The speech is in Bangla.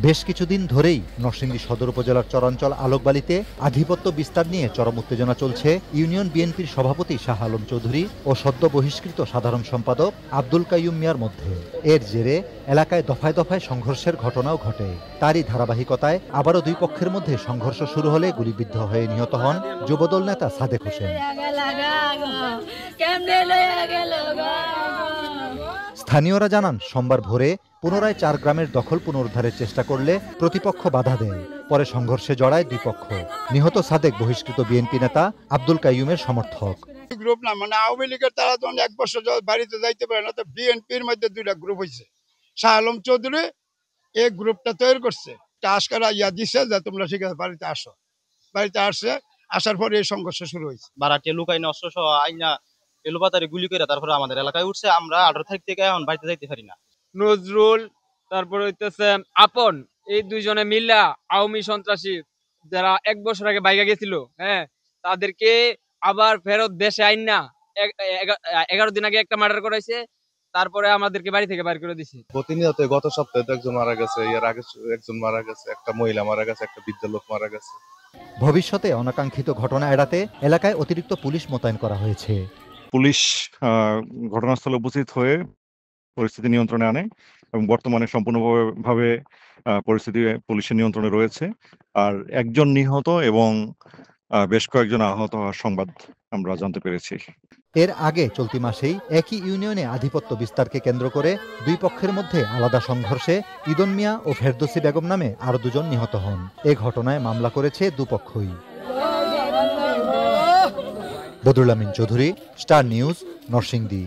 বেশ কিছুদিন ধরেই নরসিংদী সদর উপজেলার চরাঞ্চল আলোকবালিতে আধিপত্য বিস্তার নিয়ে চরম উত্তেজনা চলছে ইউনিয়ন বিএনপির সভাপতি শাহ আলম চৌধুরী ও সদ্য বহিষ্কৃত সাধারণ সম্পাদক আব্দুল কাইয়ুম মিয়ার মধ্যে। এর জেরে এলাকায় দফায় দফায় সংঘর্ষের ঘটনাও ঘটে। তারই ধারাবাহিকতায় আবারও দুই পক্ষের মধ্যে সংঘর্ষ শুরু হলে গুলিবিদ্ধ হয়ে নিহত হন যুবদল নেতা সাদেক হোসেন। স্থানীয়রা জানান, সোমবার ভোরে পুনরায় 4 গ্রামের দখল পুনরুদ্ধারের চেষ্টা করলে প্রতিপক্ষ বাধা দেয়। পরে সংঘর্ষে জড়ায় দুই পক্ষ। নিহত সাদেক বহিষ্কৃত বিএনপি নেতা আব্দুল কাইয়ুমের সমর্থক। গ্রুপ না, মানে আওয়ামী লীগের তারা যখন 1 বছর বাড়িতে যাইতে পারে না, তো বিএনপির মধ্যে 2টা গ্রুপ হয়েছে। শাহ আলম চৌধুরী এই গ্রুপটা তৈরি করছে, টাস্কারা দিছে যে তোমরা ঠিক আছে বাড়িতে আসো। বাড়িতে আসার পরে এই সংঘর্ষ শুরু হয়েছে। বারাটে লুকাইনা অস্ত্র সহ আইনা এলোপাতারি গুলি করে তারপরে আমাদের এলাকায় উঠছে। আমরা 18 তারিখ থেকে এখন বাড়িতে যাইতে পারি না। নজরুল তারপরে হইতেছে আপন, এই দুইজনে মিল্লা আওয়ামী সন্ত্রাসী যারা 1 বছর আগে বাইকা গেছিল, তাদেরকে আবার ফেরত দেশে আইন না 11 দিন আগে একটা মার্ডার করাইছে। তারপরে আমাদেরকে বাড়ি থেকে বাইর করে দিছে। প্রতিনিয়ত গত সপ্তাহে তো একজন মারা গেছে, এর আগে একজন মারা গেছে, একটা মহিলা মারা গেছে, একটা বৃদ্ধ লোক মারা গেছে। ভবিষ্যতে অনাকাঙ্ক্ষিত ঘটনা এড়াতে এলাকায় অতিরিক্ত পুলিশ মোতায়েন করা হয়েছে। পুলিশ ঘটনাস্থলে উপস্থিত হয়ে পরিস্থিতি নিয়ন্ত্রণে আনে এবং বর্তমানে সম্পূর্ণভাবে পরিস্থিতি পুলিশের নিয়ন্ত্রণে রয়েছে। আর একজন নিহত এবং বেশ কয়েকজন আহত হওয়ার সংবাদ আমরা জানতে পেরেছি। এর আগে চলতি মাসেই একই ইউনিয়নে আধিপত্য বিস্তারকে কেন্দ্র করে দুই পক্ষের মধ্যে আলাদা সংঘর্ষে ইদন মিয়া ও ফেরদৌসী বেগম নামে আরো 2 জন নিহত হন। এ ঘটনায় মামলা করেছে দুপক্ষই। বদরুল আমিন চৌধুরী, স্টার নিউজ, নরসিংদী।